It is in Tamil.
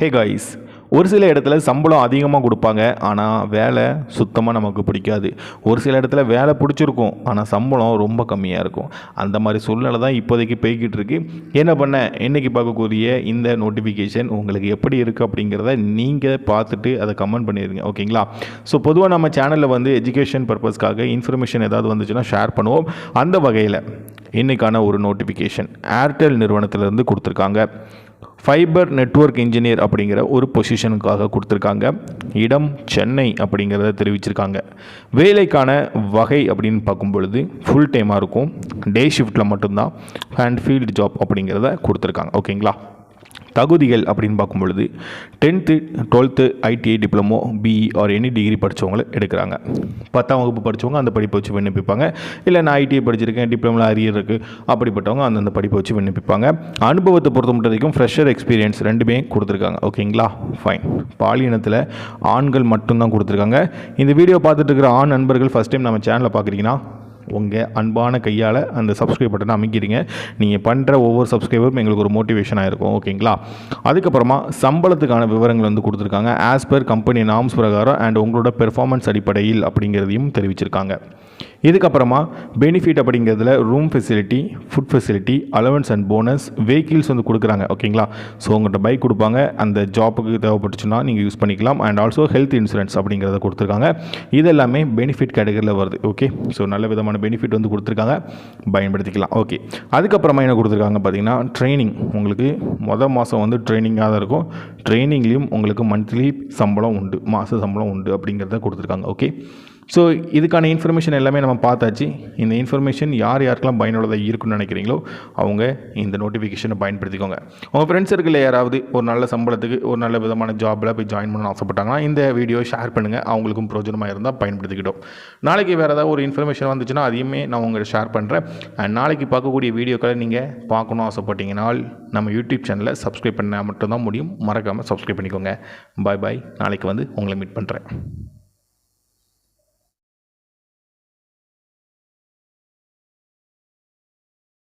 ஹே காய்ஸ், ஒரு சில இடத்துல சம்பளம் அதிகமாக கொடுப்பாங்க, ஆனால் வேலை சுத்தமாக நமக்கு பிடிக்காது. ஒரு சில இடத்துல வேலை பிடிச்சிருக்கும், ஆனால் சம்பளம் ரொம்ப கம்மியாக இருக்கும். அந்த மாதிரி சூழ்நிலை தான் இப்போதைக்கு போய்கிட்டு இருக்கு. என்ன பண்ண இன்றைக்கி பார்க்கக்கூடிய இந்த நோட்டிஃபிகேஷன் உங்களுக்கு எப்படி இருக்குது அப்படிங்கிறத நீங்கள் பார்த்துட்டு அதை கமெண்ட் பண்ணிடுங்க, ஓகேங்களா? ஸோ பொதுவாக நம்ம சேனலில் வந்து எஜுகேஷன் பர்பஸ்க்காக இன்ஃபர்மேஷன் ஏதாவது வந்துச்சுன்னா ஷேர் பண்ணுவோம். அந்த வகையில் இன்றைக்கான ஒரு நோட்டிஃபிகேஷன் ஏர்டெல் நிறுவனத்திலேருந்து கொடுத்துருக்காங்க. ஃபைபர் நெட்வொர்க் இன்ஜினியர் அப்படிங்கிற ஒரு பொசிஷனுக்காக கொடுத்துருக்காங்க. இடம் சென்னை அப்படிங்கிறத தெரிவிச்சிருக்காங்க. வேலைக்கான வகை அப்படின்னு பார்க்கும் பொழுது ஃபுல் டைமாக இருக்கும், டே ஷிஃப்ட்டில் மட்டும்தான், அண்ட் ஃபீல்டு ஜாப் அப்படிங்கிறத கொடுத்துருக்காங்க, ஓகேங்களா? தகுதிகள் அப்படின்னு பார்க்கும் பொழுது 10th 12th ITI diploma BE or any degree படித்தவங்களை எடுக்கிறாங்க. 10ஆம் வகுப்பு படித்தவங்க அந்த படிப்பை வச்சு விண்ணப்பிப்பாங்க. இல்லை நான் ITI படிச்சிருக்கேன், டிப்ளமோவில் அரியர் இருக்குது, அப்படிப்பட்டவங்க அந்தந்த படிப்பை வச்சு விண்ணப்பிப்பாங்க. அனுபவத்தை பொறுத்த மட்டும் வரைக்கும் ஃப்ரெஷர் எக்ஸ்பீரியன்ஸ் ரெண்டுமே கொடுத்துருக்காங்க, ஓகேங்களா? ஃபைன். பாலினத்தில் ஆண்கள் மட்டும்தான் கொடுத்துருக்காங்க. இந்த வீடியோ பார்த்துட்டு இருக்கிற ஆண் நண்பர்கள் ஃபஸ்ட் டைம் நம்ம சேனலை பார்க்குறீங்கன்னா உங்கள் அன்பான கையால் அந்த சப்ஸ்கிரைப் பட்டனை அமைக்கிறீங்க. நீங்கள் பண்ணுற ஒவ்வொரு சப்ஸ்கிரைபரும் எங்களுக்கு ஒரு மோட்டிவேஷனாக இருக்கும், ஓகேங்களா? அதுக்கப்புறமா சம்பளத்துக்கான விவரங்கள் வந்து கொடுத்துருக்காங்க. ஆஸ் பர் கம்பெனி நார்ம்ஸ் பிரகாரம் அண்ட் உங்களோட பெர்ஃபார்மன்ஸ் அடிப்படையில் அப்படிங்கிறதையும் தெரிவிச்சிருக்காங்க. இதுக்கப்புறமா பெனிஃபிட் அப்படிங்கிறதுல room facility, food facility, allowance and bonus, vehicles வந்து கொடுக்குறாங்க, ஓகேங்களா? ஸோ உங்கள்கிட்ட பைக் கொடுப்பாங்க, அந்த ஜாப்புக்கு தேவைப்பட்டுச்சுன்னா நீங்கள் யூஸ் பண்ணிக்கலாம். அண்ட் ஆல்சோ ஹெல்த் இன்சூரன்ஸ் அப்படிங்கிறத கொடுத்துருக்காங்க. இதெல்லாமே பெனிஃபிட் கேட்டகரியில் வருது, ஓகே? ஸோ நல்ல விதமான பெனிஃபிட் வந்து கொடுத்துருக்காங்க, பயன்படுத்திக்கலாம், ஓகே? அதுக்கப்புறமா என்ன கொடுத்துருக்காங்க பார்த்தீங்கன்னா, ட்ரைனிங் உங்களுக்கு மாதம் வந்து ட்ரைனிங்காக தான் இருக்கும். ட்ரைனிங்லேயும் உங்களுக்கு மந்த்லி சம்பளம் உண்டு, மாத சம்பளம் உண்டு அப்படிங்கிறத கொடுத்துருக்காங்க, ஓகே? ஸோ இதுக்கான இன்ஃபர்மேஷன் எல்லாமே நம்ம பார்த்தாச்சு. இந்த இன்ஃபர்மேஷன் யார் யாருக்கெல்லாம் பயனுள்ளதாக இருக்குன்னு நினைக்கிறீங்களோ அவங்க இந்த நோட்டிஃபிகேஷனை பயன்படுத்திக்கோங்க. உங்கள் ஃப்ரெண்ட்ஸ் சர்க்கிளில் யாராவது ஒரு நல்ல சம்பளத்துக்கு ஒரு நல்ல விதமான ஜாபில் போய் ஜாயின் பண்ண ஆசைப்பட்டாங்கன்னா இந்த வீடியோ ஷேர் பண்ணுங்கள், அவங்களுக்கும் பிரோஜனமாக இருந்தால் பயன்படுத்திக்கிட்டோம். நாளைக்கு வேறு ஏதாவது ஒரு இன்ஃபர்மேஷன் வந்துச்சுன்னா அதையுமே நான் உங்களுக்கு ஷேர் பண்ணுறேன். அண்ட் நாளைக்கு பார்க்கக்கூடிய வீடியோக்களை நீங்கள் பார்க்கணும் ஆசைப்பட்டீங்கன்னா நம்ம யூடியூப் சேனலை சப்ஸ்கிரைப் பண்ணால் மட்டும்தான் முடியும். மறக்காமல் சப்ஸ்கிரைப் பண்ணிக்கோங்க. பாய் பாய். நாளைக்கு வந்து உங்களை மீட் பண்ணுறேன்.